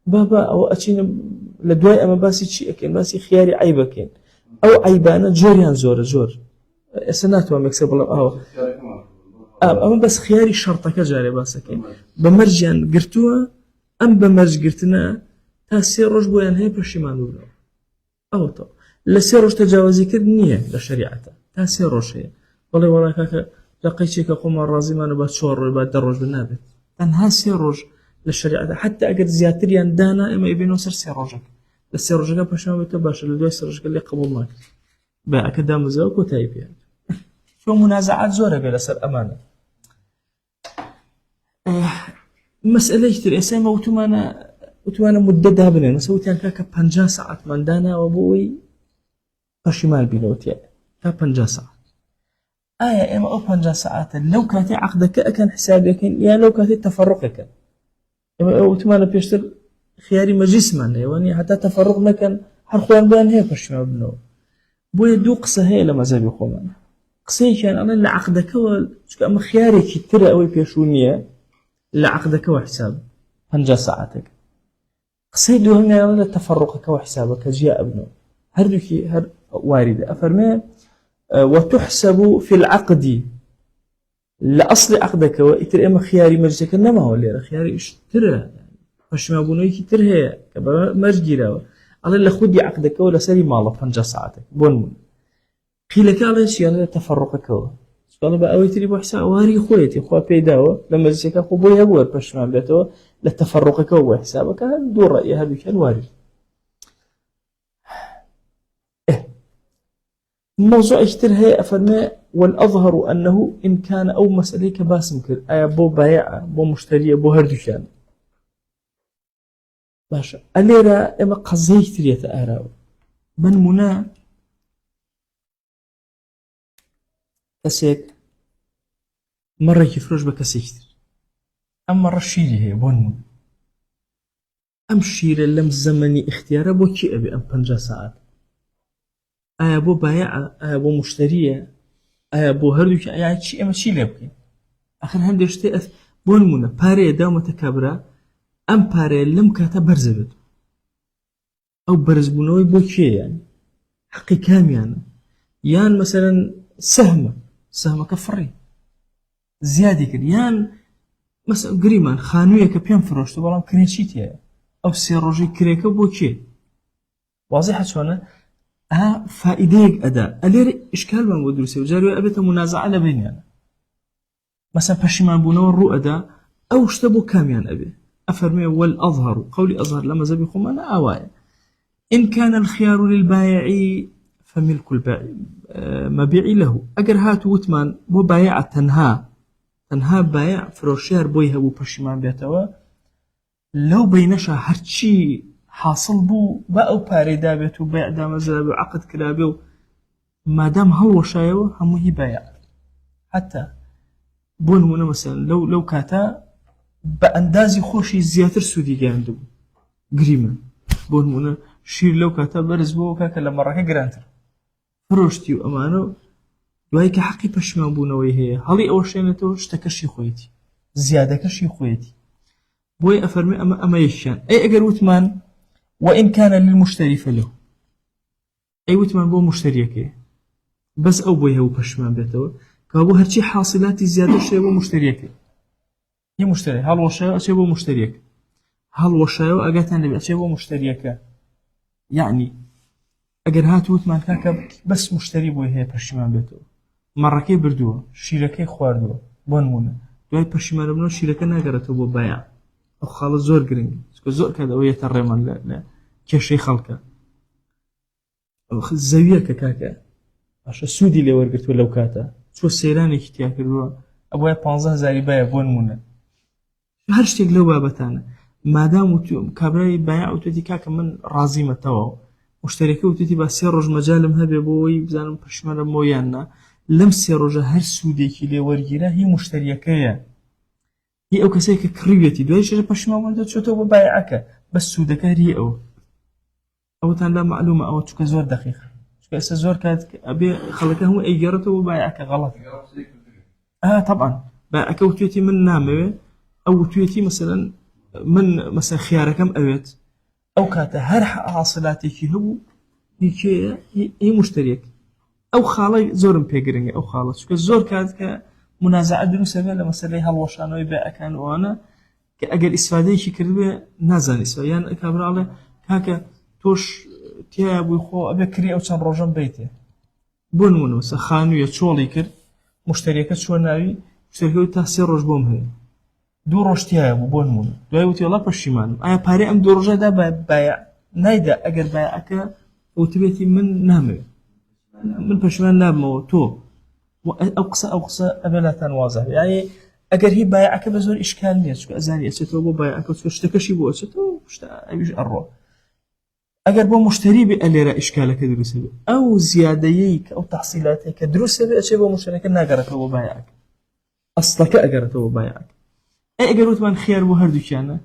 با أو أشين لدواي أما باسي شيء أكين باسي خياري عيبكين أو عيبانا جوريان زور سنات ما مكسب الله أما بس خياري شرطة كجاري باسكين بمرجان قرتوها أم بمرج قرتنا تاسير رج بويان هي برشيمان ولا أو طب لسير رج تجاوزي كدنية لشريعته تاسير رج هي والله ولا كاك لقيتك قوم الرازي ما نبات شور بعد دروج بالنابت أنها سير رج للشريعة حتى أجد زياتريان دانا إما يبينو سر رجك السر رجك برشيمان بتباش اللي دوي سر رجك اللي قبول ماك بقى كده مزاوك وتايب يعني شو منازعات زورة بلا سر أمانة مسألة يشتري أسامة وتمانا مددها بنا نسوي يعني كاكا 50 ساعة من دانا وابوي برشيمان بينوتي كا 50 ساعة إما أو 50 ساعة لو كانت عقدك أكن حسابك يا لو كانت تفرقك إما أو تمانا بيشتر خياري مجلس معنا يعني حتى تفرقنا كان حرخوان بان هي برشيمان بنو بوي دو قصة هي لما زابي خومانا قصي كان أنا اللي عقدك أما خياري كتير أوي بيشونية اللي عقدك وحساب 50 ساعتك قصي دوهم يعني أنا تفرقك وحسابك جاء ابنه هردوكي هر واردة أفرمي وتحسب في العقد لأصل عقدك وإتر إما خياري مجلسك إنما هو اللي خياري اشترى يعني فش ما بنوي كتير هي كبا مرجيرا الله اللي خدي عقدك ولا سري ماله 50 ساعتك بون قيل كالله شيء أنا تفرقك هو قال بقى ويتري بحسا واري خويتي خو بيداو لما جسك خو بويا بور باش ما بيتو لتفرقك هو حسابك هذا دور رأي هذا كان واري الموضوع اشتر هي أفرمي والأظهر أنه إن كان أو مسألة كباسم كر أي بو بايع بو مشتري بو هردوشان باشە ئەلێرە ئێمە قەزەیەک ترێتە ئاراوە بنمونە کەسێک مەڕێکی فرۆش بە کەسێکی تر ئەم مەڕە شیری هەیە بۆ نمونە ئەم شیرە لەم زەمەنی اختیارە بۆ کی ئەبێ ئەم 50 ساعات ئایا بۆ بایعە ئایا بۆ مشتریە ئایا بۆ هەردووکی ئایا چی ئەمە چی لێ بکەین ئاخر هەندێک شتێ بۆ نمونە پارەیە داومەتە کابرا ئەم پارەیە لەم کاتە بەرزە بێت ئەو بەرزبوونەوەی بۆ کێیان حەقی کامیانە یان مەسەرەن سەهمەکە فڕی زیادی کرد یان مەسە گریمان خانوویەکە پێم فرۆشتە بەڵام کرێکی تێیە ئەو سێ ڕۆژەی کرێکە بۆ کێ واضحە چۆنە فائدەیەک ئەدا ئەلێرە ئیشکالمان بۆ دروستێ و جارێ ئەبێتە منازعە لە بینیانە مەسەن پەشیمان بوونەوە ڕوو ئەدا ئەو شتە بۆ کامیان ئەبێ ئەفەرمێ والأظهر قولي أظهر لە مەذهبی خۆمانە ئاوایە إن كان الخيار للبائع فملك المبيع له أجر هات وتمان بو بايع تنها بايع فروشيار بوي هبو پشیمان بێتەوە لو بينشا هرچی حاصل بو با ئەو پارەی دابێت و بەیع دامەزرابێ و عەقد کرابێ و مادام هەڵوەشایەوە هەموو هی بایع حتى بۆ نمونە مەسەلەن لەو کاتە بە ئەندازی خۆشی زیاتر سوودی گەیاندبوو گریمە بۆ نمونە شیر لەو کاتە بەرز بووە کاکە لە مەڕەکە گرانتر فرۆشتی و ئەمانە دوای کە حەقی پەشیمان بوونەوەی هەیە هەڵی ئەوە شێنێتەوە شتەکەشی خۆیەتی زیادەکەشی خۆیەتی بۆی ئەفەرمێ ئەمە یەکیان ئەی ئەگەر وتمان وإن كان للمشتري فله أي وتمان بو مشتريك بس أو بوي هو پشمان بيتو كابو هرشي حاصلاتي زيادة شيء بو مشتريك هي مشتري هل وشايو أشي بو مشتريك هل وشايو أجاتن لبي أشي بو مشتريك يعني أجر هات وتمان كاكا بس مشتري بوي هي پشمان بيتو مركي بردوه شيركي خواردوه بونمونه دوای پشمان بنو شيركي ناگرتو بو بايع أو خالص زور جرينج زۆر کەدەوەیە تەڕێمان لە کێشەی خەڵکە زەویە کە کاکە باشە سوودی لێ وەرگرتووە لەو کاتە چۆ سەیرانێکی تیا کردووە ئەوە 15,000 بایە بۆ نمونە هەر شتێک لەو بابەتانە مادام کابرای بایع وتێتی کاکە من ڕازیمەتەوە مشتەرەکە وتێتی با 3 ڕۆژ مەجالم هەبێ بۆەوەی بزانم پشمەرە مۆیاننا لەم 3 ڕۆژە هەر سوودێکی لێ وەرگیرە هی مشتەریەکەیە هي أو كسيك كريتي دويش باشما ما تشوتو ببايعك بس سودكاري أو تان لا معلومة أو تشوك زور دقيقة تشوك إسا زور كانت أبي خلقه هو إيجارته وبايعك غلط طبعا بايعك وتويتي من نامه أو تويتي مثلا من مثلا خيارك كم أويت أو كانت هر حاصلاتك هو هي مشتريك أو خالي زور بيجرينج أو خالص تشوك زور كانت منازعة دروسة بين لمسألة هالوشانوي بقى كان وأنا كأجل إسفادي شكل بي نازل إسفاد يعني كابر على هكا توش تياب ويخو أبي كري أو كان رجال بيته بونونو سخانو يتشولي كر مشتريات شو ناوي مشتريات تحصيل رجبهم هي دو رج تياب وبونونو دو يوتي الله بشيمان أنا باري أم دو رجا ده بايع نايدا أجر بايعك وتبيتي من نامه من بشيمان نامه تو أقصى أبلة واضح يعني أجر هي بايعك بزور إشكال نية شو أزاني أشتو بو بايعك واشتكشي بو أشتو أيش أروح أجر بو مشتري بأليرا إشكالك دروسة بي أو زياديك أو تحصيلاتك دروسة بي أشي بو مشترك ناقرك بو بايعك أصلك أجرت بو بايعك أي أجروت من خيار بو هردو كان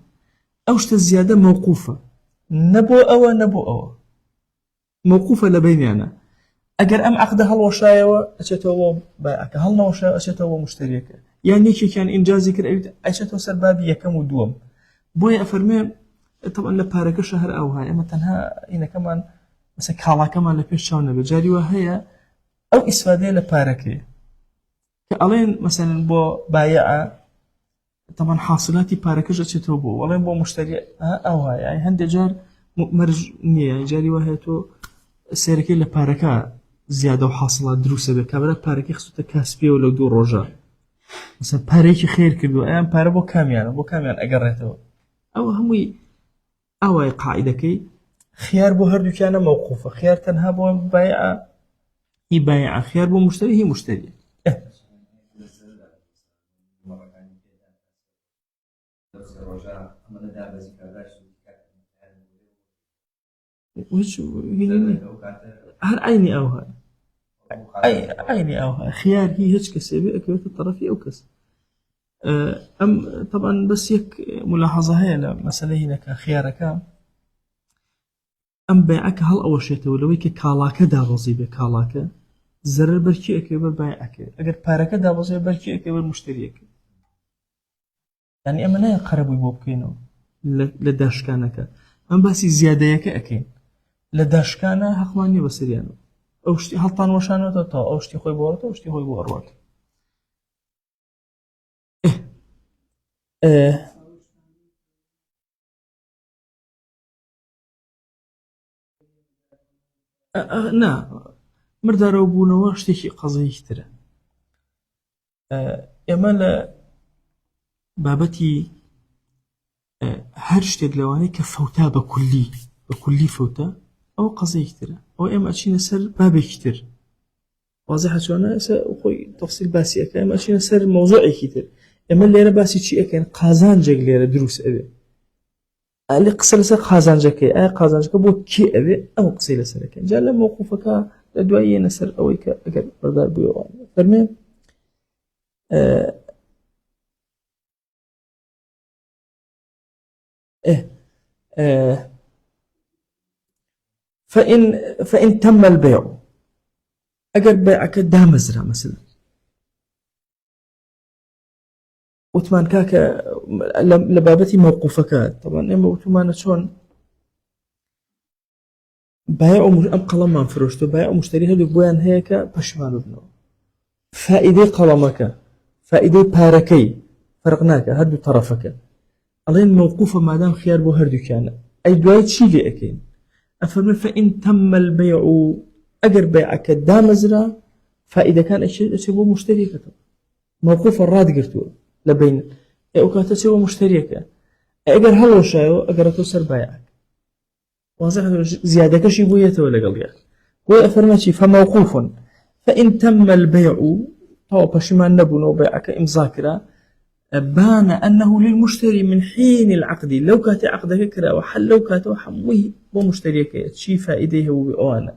أوشت الزيادة موقوفة نبو أو موقوفة لبيني أنا أجر أم عقد هالوشاية أشتو بايعك هالنوشاية أشتو مشتريك يعني كي كان إنجازي كر أشتو سبابية كم ودوم بوي أفرمي طبعا لبارك شهر أو هاي أما تنها هنا كمان مثلا كالا كمان لبيش شاونا بجاري وهي أو إسفادية لبارك كألين مثلا بو بايعة طبعا حاصلاتي باركش أشتو بو ولين بو مشتري أو هاي يعني هندي جار مرج نية جاري وهي تو سيركي لباركة زيادة وحاصلات دروسة بكابرة باركي خصوصا كاسبية ولو دو رجاء مثلا باركي خير كردو أيام بارا بو كاميان أقريته أو همي أو قاعدة كي خيار بو هردو كان موقوفة خيار تنها بو بايعة هي بايعة خيار بو مشتري هي مشتري وهيش هر عيني أوها عيني أوها خيار هي هيك كسبة أكيد الطرفي أو كس أم طبعا بس يك ملاحظة هي مسألة هنا كخيارك أم بيعك هل أول شيء تولوي ككالاك دابزي بكالاك زرر بركي أكيد بيعك أجر بارك دابزي بركي أكيد مشتريك يعني أما لا يقربوا يبوكينو لداش كانك أم بس زيادة أكيد لداش كان حقماني بسريانو أوشتي هلطان وشانو تا أوشتي خوي بورته أوشتي خوي بوروت إيه نا مردارو بوونەوە شتێکی قەزەیەکترە ئێمە لە بابەتی هەر شتێک لەوانەیە کە فەوتا بە کولی فەوتە ئەوە قەزەیەکترە ئەوە ئێمە ئەچینە سەر بابێکی تر واضحە چۆنە خۆی تەفسیل باسی ئەەکە ئێمە ئەچینە سەر مەوزوعێکی تر ئێمە لێرە باسی چی ئەەکەین قازانجێک لێرە دروست ئەوێ لێ قسە لەسەر قازانجەکەی ئایا قازانجەکە بۆ کێ ئەوێ ئەو قسەی لەسەرەکەین جا لە مەوقوفەکە لە دوای یێنە سەر ئەوەی کە ئەگەر بەردار بوویەوە فەرمێ فإن تم البيع أجر بيعك دامزرا مثلا وتمان كاكا لبابتي موقوفك طبعا إما وتمان شون بايع أم قلم فروشته بايع مشتري هذوك بويان هيك بشمان ابنه فائدة قلمك فائدة باركي فرقناك هدو طرفك ألين موقوفة ما دام خيار بو هردو كان أي دوايت شي لي أكين أفرمي فإن تم البيع أجر بيعك دامزرا فإذا كان أشي بو مشتري كتب موقوف الراد قرتو لبين أوكاتا سوى مشتريك أجر هلو شايو أجر توسر بيعك واضح زيادة كشي بو يتولى قليا هو أفرمتي فموقوف فإن تم البيع طوى بشمان نبو بيعك إمزاكرا بان أنه للمشتري من حين العقد لو كانت عقدك كرا وحل لو كانت وحموه ومشتريك شي فائده هو بأوانا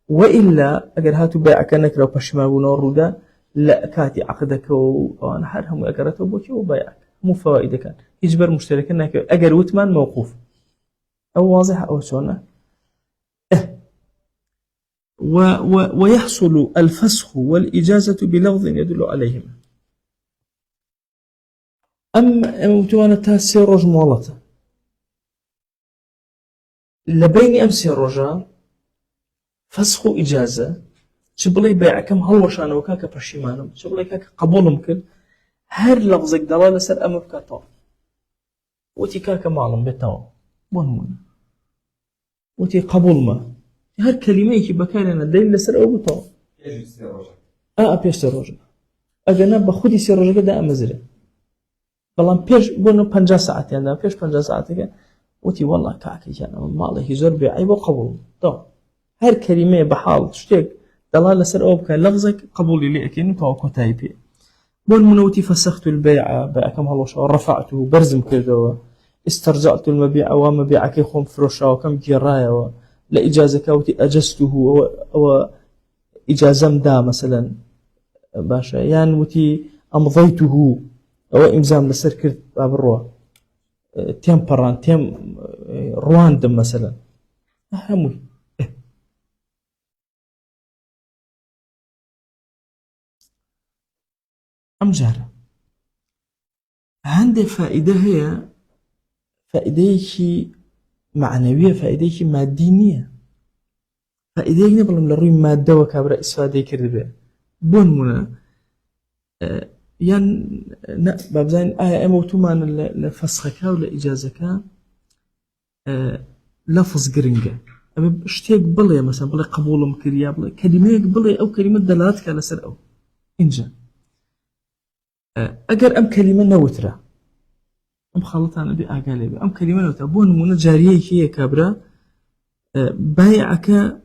وإلا أجر هاتو بيعك نكرا وبشمان ونوردا لا كاتي عقدك وأنا حرهم أجرته بوكي وبيعك مو فوائده كان يجبر مشترك أنك أجر وثمان موقوف أو واضح أو شونه ويحصل الفسخ والإجازة بلفظ يدل عليهما أم توانا تاسي روج مولته لبين أمسي روجا فسخ إجازة شبلي بيعكم هل وشان وكاك برشيمانم شبلي كاك قبولم كل هر لفظك دلالة سر أم بكاتا وتي كاك معلم بتاو بون وتي قبول ما هر كلمة كي بكارنا دليل سر أو بتاو أبيشتر روجا أجنا بخودي سر روجا كده أمزره بلان بيش بونو 50 ساعة يعني بيش 50 ساعة كده وتي والله كاك يعني ما الله يزور بيعي وقبول تو هر كلمة بحال شتيك دلالة سر أو بكا لفظك قبولي لأكين توقع تايبي بون منوتي فسخت البيع بأكم هلوش رفعته برزم كده استرجعت المبيع ومبيعك يخون فروشا وكم جرايا لإجازة كوتي أجزته أو إجازة دا مثلا باشا يعني وتي أمضيته أو إمزام لسر كرت باب الروح تيمبران تيم رواندم مثلا أهمي أم جارة عندي فائدة هي فائدة معنوية فائدة مادينية فائدة نبلم لروي مادة وكابرة إسفادة كردبة بون منا يعني بابزين أموتو مان لفسخك ولا إجازك لفظ قرنجة اشتيك بلي مثلا بلي قبول مكريا بلي كلمة بلي أو كلمة دلالتك على سر أو إنجا أجر أم كلمة نوترة أم خلطان أبي أقالي أم كلمة نوترة بون من جارية هي كابرة بايعك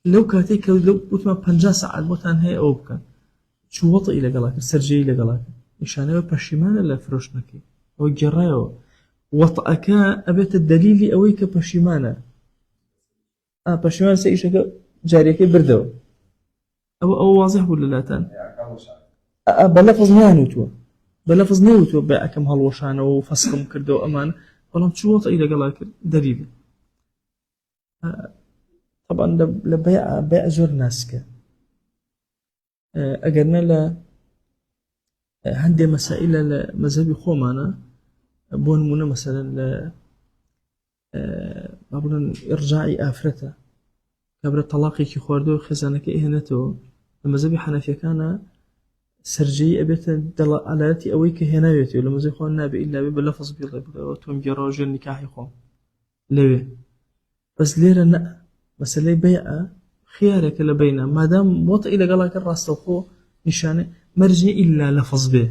لو كاتيك لو بتما 50 ساعة بوتان هي أو بكا شو وطئ إلى قلاك السرجي إلى قلاك إشانة بشيمان لا فروشنكي أو جرايو وطأك أبيت الدليل أويك بشيمانة پەشیمان سە ئیشەکە جاریەکەی بردەوە ئەو واضح بوو لەلاتان بەلەفظ نانوتووە بەلەفظ نەوتووە بەیعەکەم هەڵوەشانەوە و فەسخم کردەوە ئەمان بەڵام چ وەتئی لەگەڵا کرد دەلیل طبعا لە بەیع زۆر ناسکە ئەگەرنە لە هەندێک مەسائلە لە مەذهبی خۆمانە بۆ نمونە مەسەلەن لە با بڵێن ئیرجاعی ئافرەتە کابرا تەلاقێکی خواردەوە خێزانەکە ئێهێنێتەوە لە مەذهبی حەنەفیەکانە سەرجەیی ئەبێتە دەڵەتی ئەوەی کە هێناوێتەوە لە مەذهبی خۆیان نابێت ئیلا بێ بە لەفظ بڵێ بڵێەوە تۆم گێڕەوە ژێر نیکاحی خۆم لەوێ بەس لێرە نە مەسەلەی بەیعە خیارێکە لە بەینە مادام وەتئی لەگەڵاکە ڕاستەوخۆ نیشانە مەرجێ ئیلا لەفظ بێ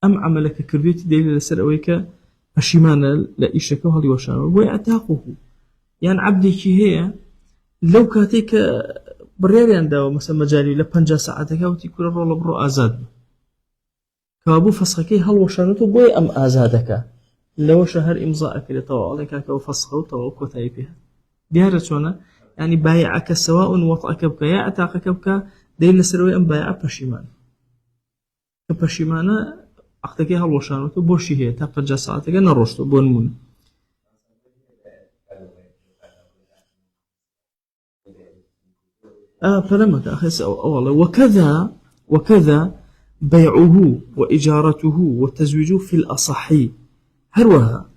ئەم عەمەلەکە کردوێتی دەلیل لەسەر ئەوەی کە پەشیمانە لە ئیشەکە و هەڵیوەشانەوە بۆی ئەتاقوه یان عەبدێکی هەیە لەو کاتێک کە بڕیاریان داوە مەسەڵەن مەجالی لە 50 سەعاتەکە وتی کورە ڕۆڵە بڕۆ ئازاد بوو کەوابوو فەسخەکەی هەڵوەشانێتەوە بۆی ئەم ئازادەکە لەوەشە هەر ئیمزا ئەکرێتەوە ئەڵێ کاکەوە فەسخە و تەواو کۆتایی پێ دیارە چۆنە ینی بایعەکە سەواء وەطئەکە بکە یا ئەتاقەکە بکە دەیل لەسەرەوەی ئەم بایعە پەشیمان کە پەشیمانە عەقدەکەی هەڵوەشانێتەوە بۆشی هەیە تا 50 سەعاتەکە نەڕۆشتەوە بۆ نمونە فلمك أخي والله وكذا بيعه وإجارته وتزويجه في الأصحي هروها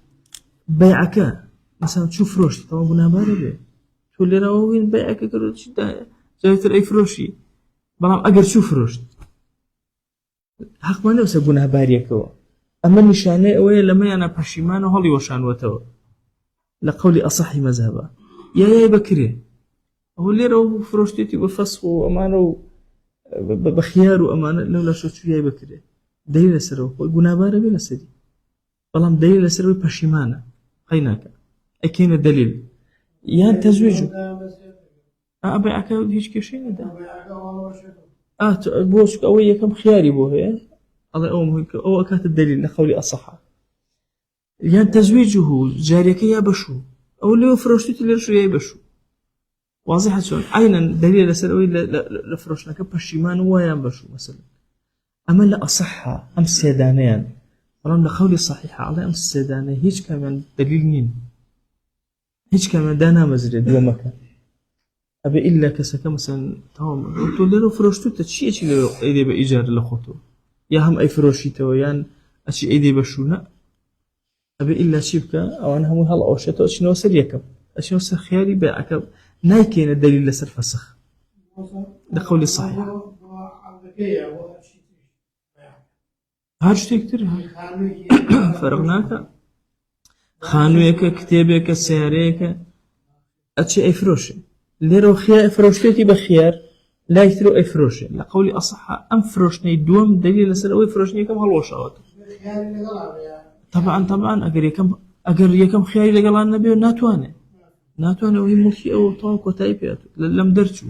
بيعك مثلا تشوف فروشي طبعا بنا باربه تقول لي وين بيعك قالوا جايت أي فروشي بلام أقدر شوف فروش حق ما نوسى بنا باريكوا أما النشانة أولا لما أنا بشيمان وهلي وشان وتو لقولي أصحي مذهبا يا بكري هو اللي راهو فروشتي وفسخ وأمانة بخيار وأمانة لولا شو يا بكري دليل سرو قلنا بارا بلا سدي والله دليل سرو بشيمانة خيناك أكين الدليل يا تزويجه أبي أكاد هيك كشين ده بوش قوية كم خياري بوه الله أو أكاد الدليل لقولي أصحى يا تزويجه جاريك يا بشو أو اللي فروشتي اللي شو يا بشو واضحة شلون عينا دليل لسروي لفروشنا كبشيمان ويان بشو مثلا أما لا أصحها أم السيدانيان ولم لقولي صحيحة على أم السيدانية هيج كمان دليل نين هيج كمان دانا مزرد ومكان أبي إلا كسكة مثلا تمام قلت له فروشتو تشي أيدي بإيجار لخوتو يا هم أي فروشي تويان أشي أيدي بشونا أبي إلا شيبكا أو أنا هم هلا أوشتو أشي نوصل يكم أشي نوصل خيالي بأكب نايكين الدليل لسر فسخ لقولي صحيح هاش تكتر فرقناك خانويك كتابك سياريك أتشي أي فروشي ليرو خيار فروشتي بخيار لا يترو أي فروشي لقولي أصحى أم فروشني دوم دليل لسر أوي فروشني كم هالوشاوات طبعا أجر يكم خياري لقال النبي ناتوانه وهي ملكي أو طاوك وتايبيات لم درتشو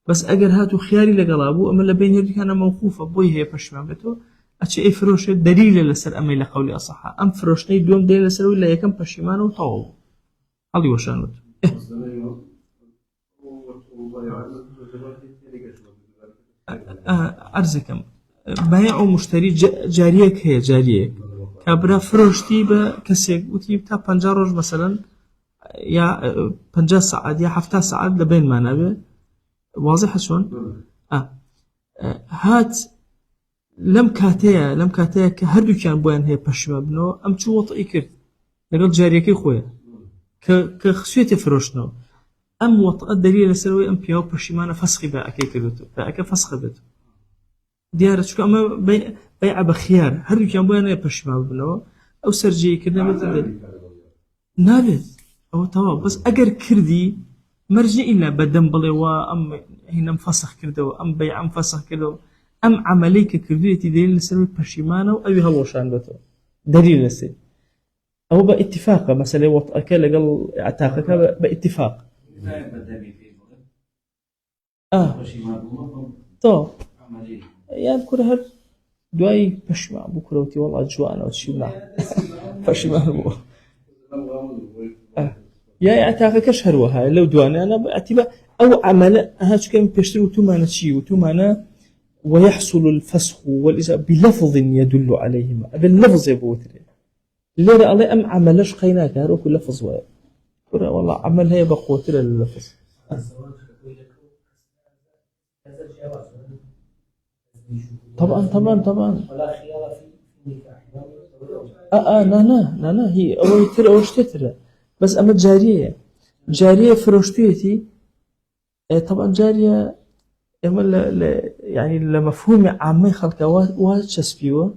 بس أجر هاتو خياري لقلابو أما لبين هذي كان موقوفة بوي هي بشمان بتو أشي أي فروش دليل لسر أمي لقولي أصحى أم فروشني دوم دليل لسر ولا يكم بشمان وطاو هذي وشانوت أرزكم بيع ومشتري جاريك هي جاريك كابرا فروشتي بكسيك وتجيب تا 50 روج مثلا يا 50 ساعة يا 7 ساعات لبين ما نبي واضح شلون هات لم كاتيا كهردو كان بوين هي بشما بنو ام شو وطئي كرت لقل جاريكي خويا كخشيتي فروشنو ام وطئ الدليل السروي ام بيو بشمانه فسخي باكي كرتو باكي فسخ بيت ديار شو اما بيع بخيار هردو كان بوين هي بشما بنو او سرجي كنا مثل نابت أو تمام بس أجر كردي مرجع إلا بدم بلوا أم هنا مفسخ كردو أم بيع مفسخ كردو أم عمليك كردي تدليل لسبب بشيمانة أو أبي هالوشان بتو دليل لسه أو باتفاق مثلا وطأك لقل اعتاقك باتفاق طب يعني كل هاد دواي بشمع بكروتي والله جوانا وتشيبنا بشيمان بو یا ئەتاقەکەش هەروەها لەو دوانیانە ئەتیبە ئەو عملە هاچکەم پێشتر وتومانە چی وتومانە ويحصل الفسخ والإجابة بلفظ يدل عليهما باللفظ يبوتري ليرى الله أم عملش قيناك هروك لفظ ويا والله عمل هي بقوتر اللفظ طبعا ولا خيار في النكاح لا هي أول ترى أول تترى بس أما جارية فروشتيتي طبعا جارية يعني لمفهوم عامي خلقه واتشسبيوه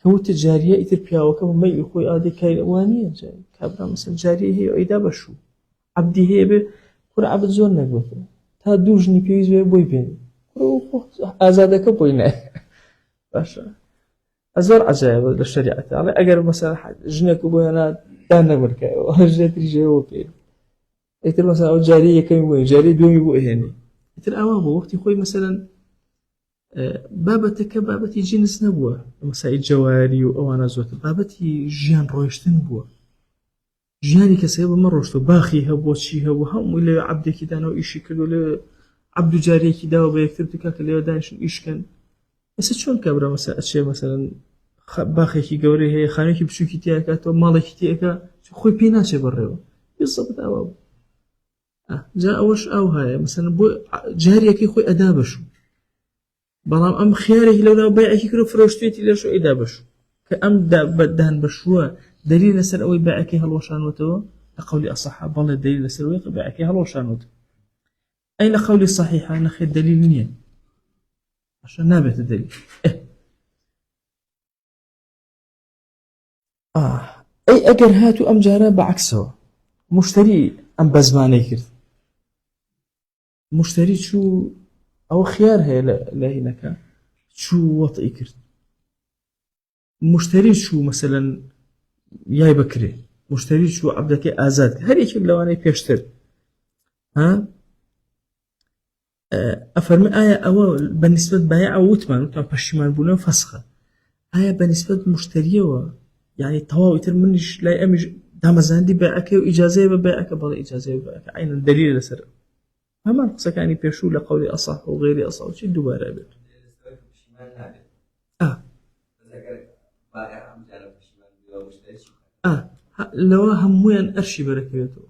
كوت جارية إتر بياوه كم ما يخوي آدي كايوانية جاي كابرا مثلا جارية هي إيدا بشو عبدي هي كل عبد زور نقوته تا دوجني بيز بوي بين أزادك بوينه باشا أزور عجائب للشريعة على أجر مثلا جنك بوينا دانا مركا وهرجت رجعوا كي إتر مثلا أو جارية كم بوين جارية دومي بوي هني إتر أوابه وقت يخوي مثلا بابتك بابتي جنس نبوه مسائل جواري وأوانا زوت بابتي جيان رويشتن بوه جياني كسيب من روشتو باخي هبو شي هبو هم ولا عبد كده أنا وإيش كده ولا عبد جاري كده وبيكتب تكاك اللي ودانش إيش كان بس شلون كبره مثلا أشياء مثلا باخي كي جوري هي خانك بشو كتير كاتو مالك كتير شو خوي بينا شيء بريو بالضبط أواب جاء وش أو هاي مثلا بو جاري كي خوي أدابه شو بلام أم خياري لولا بيعك كيلو فروشتيتي ليش إذا بشو كأم بدهن بشوا دليل سر أوي بيعك هالوشان وتو لقولي أصح بالله دليل سر أوي بيعك هالوشان وتو أي لقولي صحيح أنا خير دليل نية عشان نابت الدليل أي أجر هاتو أم جارا بعكسه مشتري أم بزماني كرت مشتري شو أو خيار هي لهناك شو وطئي كرت مشتري شو مثلا ياي بكري مشتري شو عبدك آزاد هل يكيب لو أنا بيشتر أفرمي آية أول بالنسبة بايع وثمان بشيمان بونا فسخة آية بالنسبة مشتريه يعني تواو يتر منش لا أمج دام زاندي بايعك وإجازة ببايعك بلا إجازة ببايعك عين الدليل لسر هما نقصك يعني بيشو لقولي أصح وغيري أصح وشي دوباره بير لو همويا أرشي بركيته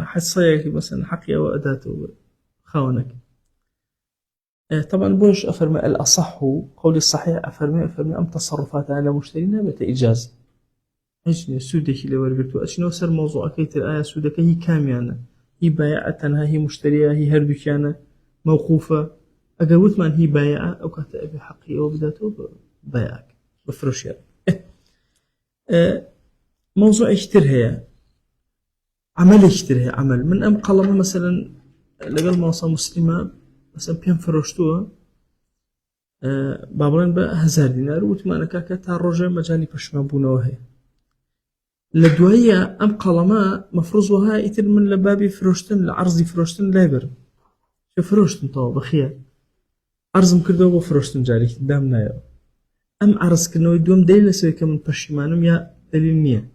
حصيك مثلا حقي وأداته خاونك طبعا بوش أفرمي الأصح قولي الصحيح أفرمي أم تصرفات على مشترينا بتإجازة أجني سودك اللي ورقته أشنو سر موضوع كيت الآية سودك هي كاميانة هي بايعتها هي مشترية هي هردوكيانة موقوفة أقوت من هي بايعة أو كاتب بحقي أو بداته بايعك بفرش موضوع اشتريها عمل اشتريها عمل من أم قلم مثلا لقل موصى مسلمة مثلا بيان فروشتوها بابرين بقى 1000 دينار وتمانا كاكا تا الرجل مجاني بشمان بونوها لدوهية أم قلما مفروضها يتر من لبابي فروشتن لعرضي فروشتن لابر شو فروشتن طبعا بخير عرض مكردو بو فروشتن جاري دامنا يا أم عرض كنو يدوم دليل سوي كمن بشمانم يا دليل مية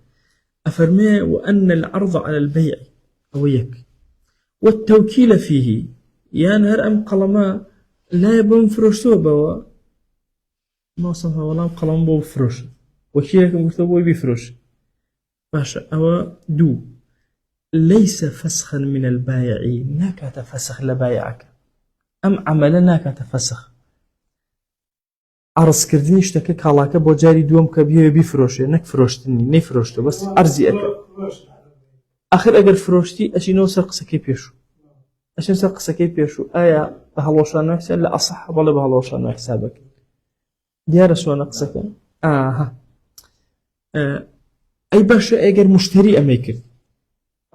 أفرمي وأن العرض على البيع أويك والتوكيل فيه يا نهر أم قلما لا يبون فروشتو بوا ما صنها ولا قلم بو فروش وكيلك مكتوب بيفروش باشا أو دو ليس فسخا من البائع ناكات فسخ لبايعك أم عمل ناكات فسخ عرض كردني اشتكى كالاك بو جاري دوم كبيه بيفروشه نك فروشتني ني فروشته بس أرزي آخر أجر فروشتي أشينو سرقسكي بيشو أشين سرقسكي بيشو آية بهالوشان حساب لا أصح ولا بهالوشان حسابك ديار شو نقصك أي باشا أجر مشتري أميكر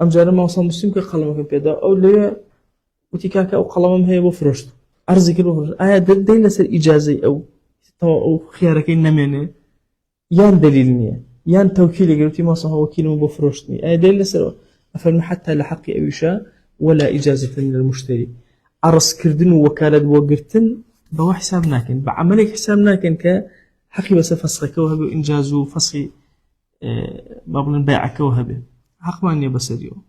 أم جاري ما وصل مسلم كقلمك بيدا أو ليه وتكاك أو قلمهم هي بفروشته أرزي كله بفروشته آية دليل لسر إجازي أو خيارك إنما يان دليلني يان توكيل قلتي ما صح وكيل مو بفروشتني آية دليل لسر أفهم حتى لحقي أويشا ولا إجازة من المشتري عرس كردن وكالة وقرتن بوا حساب ناكن بعملك حساب ناكن كحقي بس فسخك وهبه وإنجازه فسخي بابن بيعك وهبه حق ما إني بس اليوم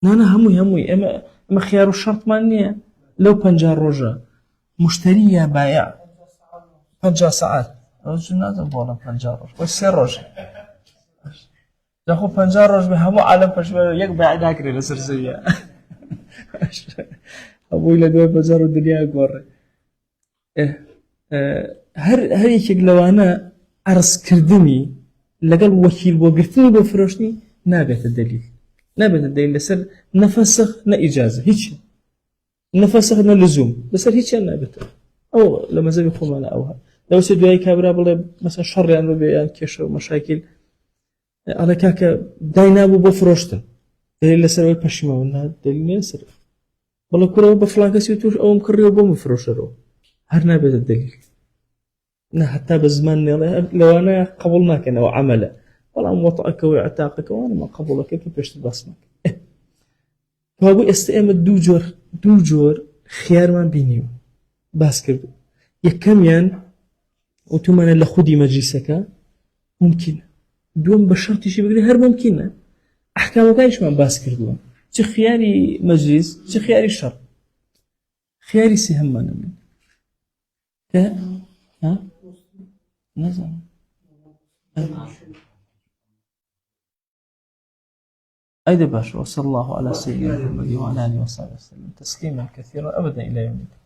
نانا هموي اما خيار الشرط مانية لو 50 روجا مشتري يا بائع 50 ساعات رجل نازم بولا 50 روج والسير روج داخل 50 روج بهمو عالم فشبه يك بائع داكري لسرسية ابوي لدوي بزار الدنيا قوري هر یەکێک لەوانە عرضکردنی لەگەڵ وەکیل بۆ گرتنی بۆ فرۆشتنی نابێتە دەلیل لەسەر نەفەسخ نە ئیجازە هیچ نەفەسخ نە لزوم لەسەر هیچیان نابێتە ئەو لە مەزەبی خۆمانە ئەوها دەوسێ دوای کابرا بڵێ مەسەن شەڕیان ببێ یان کێشە و مەشاکیل ئەڵێ کاکە دای نابوو بۆ فرۆشتن دەلیل لەسەرەوەی پەشیماوە دەلیل نییە لەسەر بەڵێ کوڕەوە بە فڵان کەسی توش ئەوم کڕیەوە بۆ مفرۆشەرەوە هەر نابێتە دەلیل نه حتى بزمان لو أنا قبولناك أنا وعمله والله موطئك وعتاقك وأنا ما قبولك كيف بيشت بصمك فهو استئم دو جور خيار ما بينيو باسكر يكميان وتمنى لخدي مجلسك ممكن دوم بشرط شيء بقولي هر ممكنة أحكامك إيش ما باسكر دوم شي خياري مجلس شي خياري شرط خياري سهم ما نمن ها نزل أيضا باش وصلى الله على سيدنا محمد وعلى آله وصحبه وسلم تسليما كثيرا أبدا إلى يوم الدين.